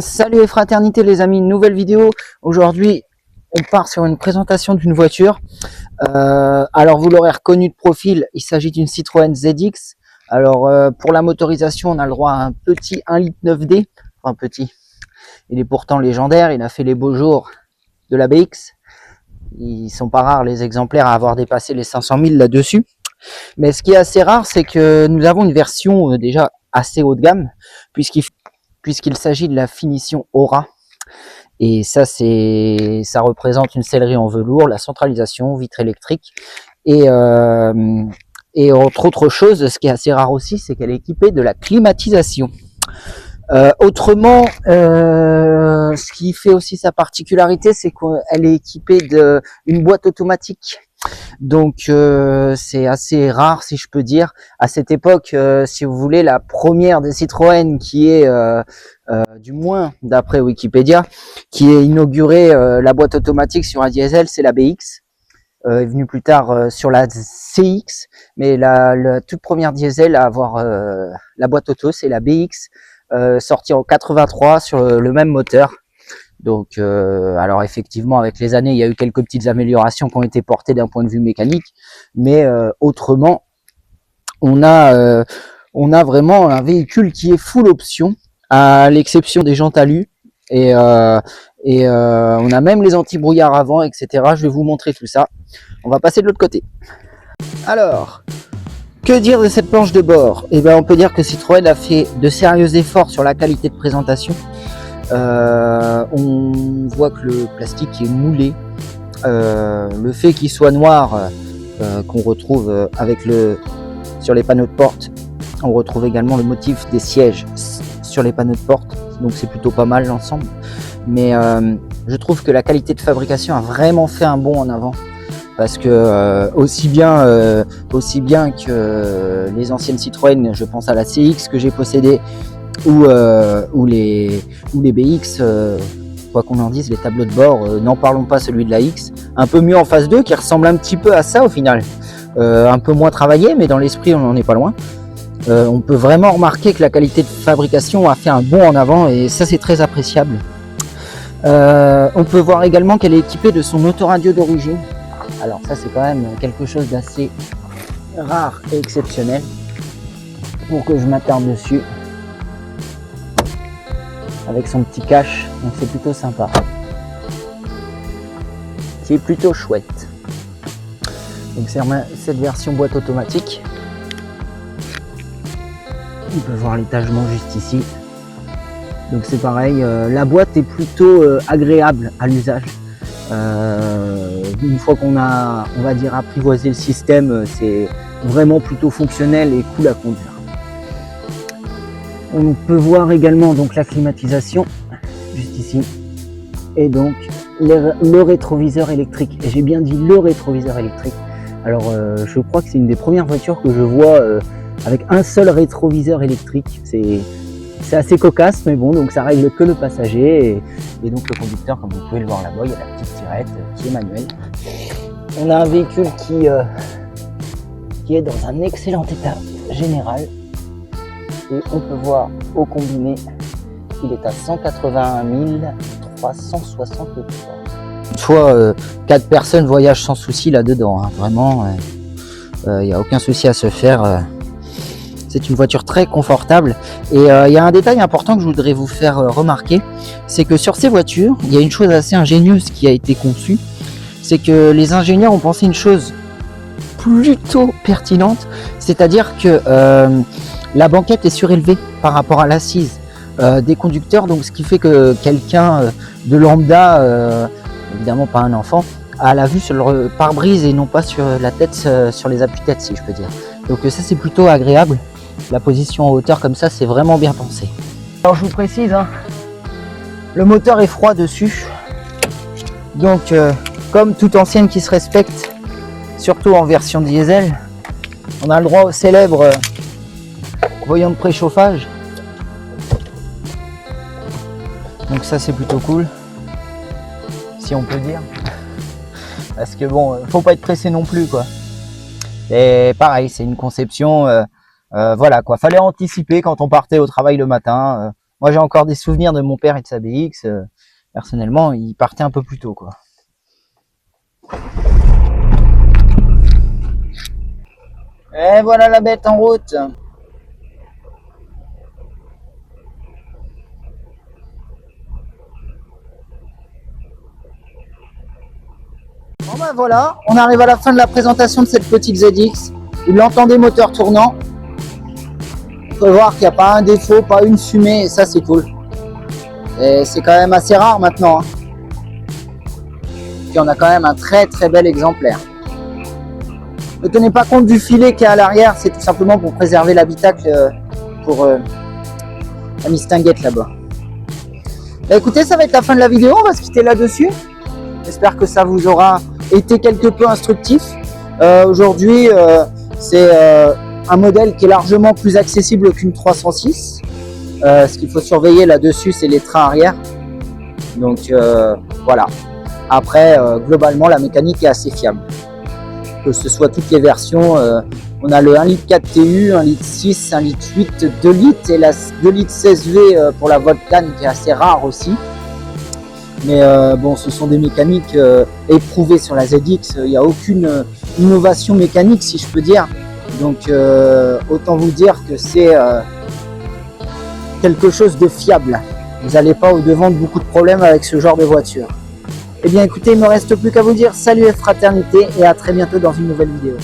Salut et fraternité les amis, nouvelle vidéo. Aujourd'hui on part sur une présentation d'une voiture. Alors vous l'aurez reconnu de profil, il s'agit d'une Citroën ZX. Alors pour la motorisation on a le droit à un petit 1,9 litre D. Enfin petit, il est pourtant légendaire, il a fait les beaux jours de la BX. Ils sont pas rares les exemplaires à avoir dépassé les 500 000 là-dessus. Mais ce qui est assez rare, c'est que nous avons une version déjà assez haut de gamme, puisqu'il s'agit de la finition Aura. Et ça représente une sellerie en velours, la centralisation, vitre électrique. Et entre autres choses, ce qui est assez rare aussi, c'est qu'elle est équipée de la climatisation. Autrement, ce qui fait aussi sa particularité, c'est qu'elle est équipée d'une boîte automatique. Donc c'est assez rare, si je peux dire. À cette époque, si vous voulez, la première des Citroën qui est, du moins d'après Wikipédia, qui est inaugurée la boîte automatique sur un diesel, c'est la BX. Est venue plus tard sur la CX, mais la toute première diesel à avoir la boîte auto, c'est la BX, sortie en 83 sur le même moteur. Donc, alors effectivement, avec les années, il y a eu quelques petites améliorations qui ont été portées d'un point de vue mécanique, mais autrement, on a vraiment un véhicule qui est full option, à l'exception des jantes alu, et on a même les anti-brouillard avant, etc. Je vais vous montrer tout ça. On va passer de l'autre côté. Alors, que dire de cette planche de bord? Eh ben, on peut dire que Citroën a fait de sérieux efforts sur la qualité de présentation. On voit que le plastique est moulé. Le fait qu'il soit noir, qu'on retrouve sur les panneaux de porte, on retrouve également le motif des sièges sur les panneaux de porte, donc c'est plutôt pas mal l'ensemble. Mais je trouve que la qualité de fabrication a vraiment fait un bond en avant, parce que aussi bien que les anciennes Citroën, je pense à la CX que j'ai possédée, ou les BX, quoi qu'on en dise, les tableaux de bord, n'en parlons pas, celui de la X, un peu mieux en phase 2, qui ressemble un petit peu à ça au final, un peu moins travaillé, mais dans l'esprit on n'en est pas loin. On peut vraiment remarquer que la qualité de fabrication a fait un bond en avant, et ça c'est très appréciable. On peut voir également qu'elle est équipée de son autoradio d'origine. Alors ça c'est quand même quelque chose d'assez rare et exceptionnel, pour que je m'attarde dessus, avec son petit cache, donc c'est plutôt sympa. C'est plutôt chouette. Donc c'est cette version boîte automatique. On peut voir l'étagement juste ici. Donc c'est pareil, la boîte est plutôt agréable à l'usage. Une fois qu'on a, on va dire, apprivoisé le système, c'est vraiment plutôt fonctionnel et cool à conduire. On peut voir également donc la climatisation juste ici, et donc le rétroviseur électrique. Et j'ai bien dit le rétroviseur électrique. Alors je crois que c'est une des premières voitures que je vois avec un seul rétroviseur électrique. C'est assez cocasse, mais bon, donc ça règle que le passager, et donc le conducteur, comme vous pouvez le voir là-bas, il y a la petite tirette qui est manuelle. On a un véhicule qui est dans un excellent état général. Et on peut voir au combiné, il est à 181 363. Soit 4 personnes voyagent sans souci là-dedans, hein. Vraiment, il n'y a aucun souci à se faire. C'est une voiture très confortable. Et il y a un détail important que je voudrais vous faire remarquer, c'est que sur ces voitures, il y a une chose assez ingénieuse qui a été conçue. C'est que les ingénieurs ont pensé une chose plutôt pertinente, c'est-à-dire que la banquette est surélevée par rapport à l'assise des conducteurs, donc ce qui fait que quelqu'un de lambda, évidemment pas un enfant, a la vue sur le pare-brise et non pas sur la tête, sur les appuis-têtes, si je peux dire. Donc ça c'est plutôt agréable. La position en hauteur comme ça, c'est vraiment bien pensé. Alors je vous précise, hein, le moteur est froid dessus, donc comme toute ancienne qui se respecte, surtout en version diesel, on a le droit au célèbre voyant de préchauffage. Donc ça c'est plutôt cool, si on peut dire, parce que bon, faut pas être pressé non plus quoi. Et pareil, c'est une conception, voilà quoi, fallait anticiper quand on partait au travail le matin, Moi, j'ai encore des souvenirs de mon père et de sa BX. Personnellement, il partait un peu plus tôt, quoi. Et voilà la bête en route. Bon ben voilà, on arrive à la fin de la présentation de cette petite ZX. Vous l'entendez, moteur tournant. On peut voir qu'il n'y a pas un défaut, pas une fumée, et ça c'est cool. Et c'est quand même assez rare maintenant. Puis on a quand même un très très bel exemplaire. Ne tenez pas compte du filet qui est à l'arrière, c'est tout simplement pour préserver l'habitacle pour la Mistinguette là-bas. Bah écoutez, ça va être la fin de la vidéo, on va se quitter là-dessus. J'espère que ça vous aura été quelque peu instructif. Aujourd'hui, c'est un modèle qui est largement plus accessible qu'une 306. Ce qu'il faut surveiller là-dessus, c'est les trains arrière. Donc voilà. Après, globalement, la mécanique est assez fiable. Que ce soit toutes les versions, on a le 1,4 litre TU, 1,6 litre, 1,8 litre, 2 litres et la 2 litres 16V pour la Volcan qui est assez rare aussi. Mais bon, ce sont des mécaniques éprouvées sur la ZX, il n'y a aucune innovation mécanique si je peux dire. Donc autant vous dire que c'est quelque chose de fiable. Vous n'allez pas au-devant de beaucoup de problèmes avec ce genre de voiture. Eh bien écoutez, il ne me reste plus qu'à vous dire salut et fraternité et à très bientôt dans une nouvelle vidéo.